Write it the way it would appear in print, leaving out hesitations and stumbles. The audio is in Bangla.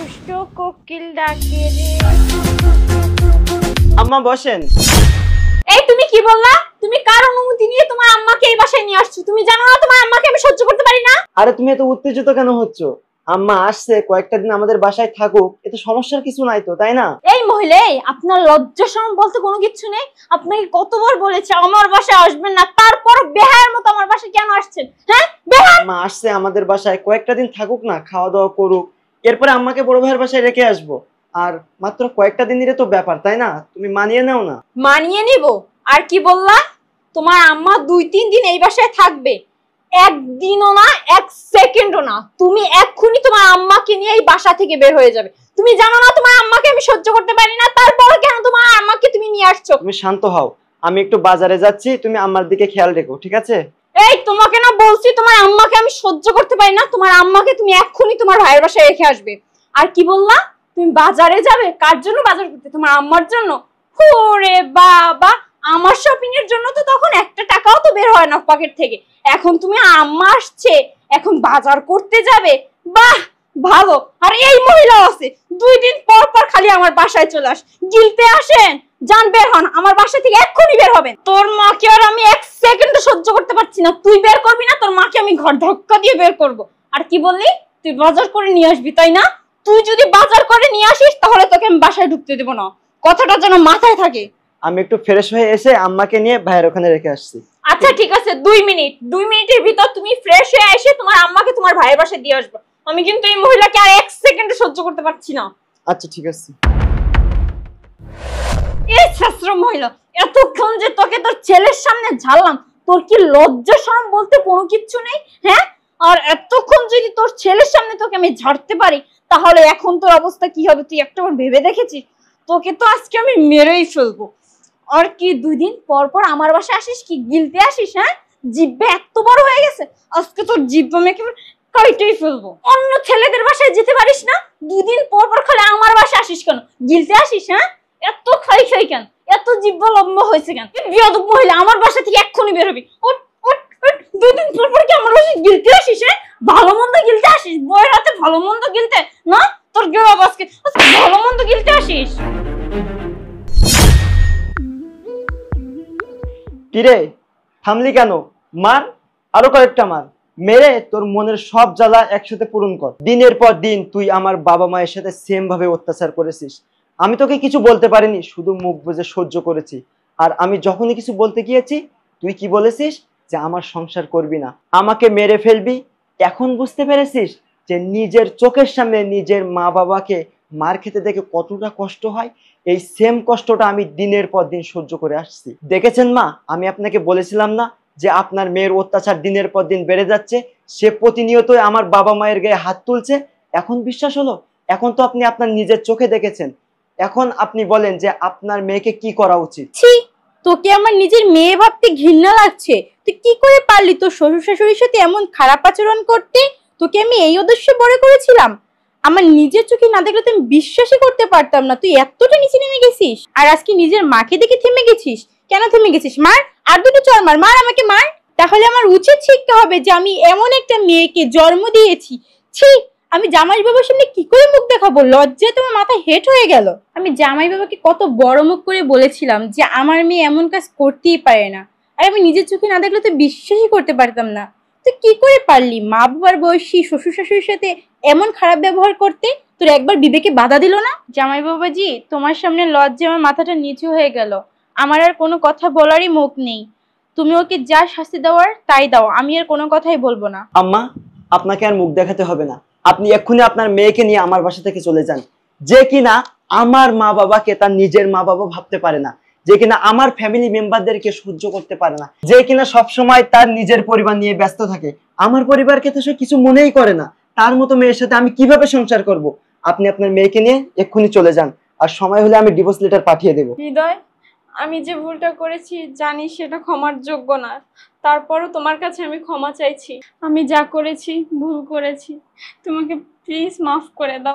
দুষ্ট কোকিল ডাকে রে। আম্মা বসেন। এই তুমি কি বললা? তুমি কার অনুমতি নিয়ে তোমার আম্মাকে এই বাসায় নিয়ে আসছো? তুমি জানো না তোমার আম্মাকে আমি সহ্য করতে পারি না? আরে তুমি এত উত্তেজিত কেন হচ্ছ? আম্মা আসছে, কয়েকটা দিন আমাদের বাসায় থাকুক, এতে সমস্যার কিছু নাই তো, তাই না? এই মহিলা, আপনার লজ্জা শরম বলতে কোনো কিছু নেই? আপনাকে কতবার বলেছি আমার বাসায় আসবেন না, তারপর বেহায়ার মতো আমার বাসায় কেন আসছেন? হ্যাঁ বেহায়া। আম্মা আসছে আমাদের বাসায়, কয়েকটা দিন থাকুক না, খাওয়া দাওয়া করুক, এরপরে আম্মাকে বড় ভাইয়ের বাসায় রেখে আসবো। আর মাত্র কয়েকটা দিনেরই তো ব্যাপার, তাই না? তুমি মানিয়ে নাও না। মানিয়ে নিব? আর কি বললা? তোমার আম্মা 2-3 দিন এই বাসায় থাকবে, একদিনও না, এক সেকেন্ডও না। তুমি এক্ষুনি তোমার আম্মাকে নিয়ে এই বাসা থেকে বের হয়ে যাবে। তুমি জানো না তোমার আম্মাকে আমি সহ্য করতে পারি না, তারপর কেন তোমার আম্মাকে তুমি নিয়ে আসছো? তুমি শান্ত হও, আমি একটু বাজারে যাচ্ছি, তুমি আম্মার দিকে খেয়াল রেখো, ঠিক আছে? এই তোমাকে না বলছি তোমার আম্মাকে আমি সহ্য করতে পারি না। তোমার আম্মাকে তুমি এক্ষুনি তোমার ভাইয়ের বাসায় রেখে আসবে। আর কি বললা? তুমি বাজারে যাবে? কার জন্য বাজার করতে? তোমার আম্মার জন্য? ওরে বাবা, আমার শপিং এর জন্য তো তখন একটা টাকাও তো বের হয় না পকেট থেকে। এখন তুমি আম্মা আসছে, এখন বাজার করতে যাবে? বাহ ভালো। আর এই মহিলা আছে 2 দিন পর পর খালি আমার বাসায় চলে আস, গিলতে আসেন। যান বের হন আমার বাসা থেকে, এক্ষুনি বের হবেন। তোর মাকে আর আমি এক সেকেন্ড সহ্য করতে পারছি না। তুই বের করবি না, তোর মাকে আমি ঘর ধাক্কা দিয়ে বের করব। আর কি বললি? তুই বাজার করে নিয়ে আসবি, তাই না? তুই যদি বাজার করে নিয়ে আসিস তাহলে তোকে আমি বাসায় ঢুকতে দেব না, কথাটা যেন মাথায় থাকে। আমি একটু ফ্রেশ হয়ে এসে আম্মাকে নিয়ে ভাইয়ের ওখানে রেখে আসছি। আচ্ছা ঠিক আছে, 2 মিনিটের ভিতর তুমি ফ্রেশ হয়ে এসে তোমার আম্মাকে তোমার ভাইয়ের বাসায় দিয়ে আসবে। আমি কিন্তু এই মহিলাকে আর এক সেকেন্ড সহ্য করতে পারছি না। আচ্ছা ঠিক আছে। এই ছাত্র মহিলা, এতক্ষণ যে তোকে তোর ছেলের সামনে ঝাড়লাম, তোর কি লজ্জা শরম বলতে কোনো কিচ্ছু নেই? হ্যাঁ, আর এতক্ষণ যদি তোর ছেলের সামনে তোকে আমি ঝাড়তে পারি, তাহলে এখন তোর অবস্থা কি হবে তুই একটাবার ভেবে দেখেছিস? তোকে তো আজকে আমি মেরেই ফেলবো। আর কি 2 দিন পর পর আমার বাসায় আসিস, কি গিলতে আসিস? হ্যাঁ, জিভে এত বড় হয়ে গেছে, আজকে তোর জিভ আমি একেবারে কাইটেই ফেলবো। অন্য ছেলেদের বাসায় যেতে পারিস না, 2 দিন পর পর খালি আমার বাসায় আসিস কেন? গিলতে আসিস? হ্যাঁ, এত খাই খাই কেন? এত জিহ্বা লম্বা হয়েছে কেন? বিয়াদব মহিলা, আমার বাসা থেকে এক্ষুনি বের হবি। ওঠ ওঠ ওঠ, 2 দিন পর পর কি আমার বাসায় গিলতে আসিস? হ্যাঁ, ভালো মন্দ গিলতে আসিস? বউয়ের হাতে ভালো মন্দ গিলতে না? তোর জবাব আজকে ভালো মন্দ গিলতে আসিস? কিরে, থামলি কেন? মার, আরো কয়েকটা মার। মেরে তোর মনের সব জ্বালা একসাথে পূরণ কর। দিনের পর দিন তুই আমার বাবা মায়ের সাথে সেম ভাবে অত্যাচার করেছিস। আমি তোকে কিছু বলতে পারিনি, শুধু মুখ বুজে সহ্য করেছি। আর আমি যখনই কিছু বলতে গিয়েছি, তুই কি বলেছিস? যে আমার সংসার করবি না, আমাকে মেরে ফেলবি। এখন বুঝতে পেরেছিস যে নিজের চোখের সামনে নিজের মা বাবাকে মার খেতে দেখে কতটা কষ্ট হয়? এই সেম কষ্টটা আমি দিনের পর দিন সহ্য করে আসছি। দেখেছেন মা, আমি আপনাকে বলেছিলাম না যে আপনার মেয়ের অত্যাচার দিনের পর দিন বেড়ে যাচ্ছে? সে প্রতিনিয়তই আমার বাবা মায়ের গায়ে হাত তুলছে। এখন বিশ্বাস হলো? এখন তো আপনি আপনার নিজের চোখে দেখেছেন। এখন আপনি বলেন যে আপনার মেয়েকে কি করা উচিত? ছি, তোকে আমার নিজের মেয়ে ভাবতে ঘৃণা লাগছে। তুই কি করে পারলি তোর শ্বশুর শাশুড়ির সাথে এমন খারাপ আচরণ করতে? তোকে আমি এই উদ্দেশ্যে বড় করেছিলাম? আমার নিজের চোখে না দেখলে তো আমি বিশ্বাসই করতে পারতাম না তুই এতটা নিচে নেমে গেছিস। আর আজকে নিজের মাকে দেখে থেমে গেছিস। কেন থেমে গেছিস? মার, আর দুটো চড় মার, মার আমাকে মার। তাহলে আমার উচিত শিখতে হবে যে আমি এমন একটা মেয়েকে জন্ম দিয়েছি। ছি, আমি জামাই বাবার সামনে কি করে মুখ দেখাবো? লজ্জায় তোমার মাথা হেট হয়ে গেল। আমি জামাই বাবাকে কত বড় মুখ করে বলেছিলাম যে আমার মেয়ে এমন কাজ করতেই পারে না। আর আমি নিজের চোখে না দেখলে তো বিশ্বাসই করতে পারতাম না। তুই কি করে পারলি মা বাবার বয়সী শ্বশুর শাশুড়ির সাথে এমন খারাপ ব্যবহার করতে? তোর একবার বিবেকে বাধা দিল না? জামাই বাবাজি, তোমার সামনে লজ্জায় আমার মাথাটা নিচু হয়ে গেল। আমার আর কোনো কথা বলারই মুখ নেই। তুমি ওকে যা শাস্তি দেওয়ার তাই দাও, আমি আর কোনো কথাই বলবো না। আম্মা, আপনাকে আর মুখ দেখাতে হবে না। আপনি এক্ষুনি আপনার মেয়েকে নিয়ে আমার বাসা থেকে চলে যান। যে কিনা আমার মা বাবাকে তার নিজের মা বাবা ভাবতে পারে না, যে কিনা আমার ফ্যামিলি মেম্বারদেরকে সহ্য করতে পারে না, যে কিনা সব সময় তার নিজের পরিবার নিয়ে ব্যস্ত থাকে, আমার পরিবারকে তো সে কিছু মনেই করে না, তার মতো মেয়ের সাথে আমি কিভাবে সংসার করব? আপনি আপনার মেয়েকে নিয়ে এক্ষুনি চলে যান, আর সময় হলে আমি ডিভোর্স লেটার পাঠিয়ে দেবো। হৃদয়, আমি যে ভুলটা করেছি জানি সেটা ক্ষমার যোগ্য না, তারপরও তোমার কাছে আমি ক্ষমা চাইছি। আমি যা করেছি ভুল করেছি, তোমাকে প্লিজ মাফ করে দাও।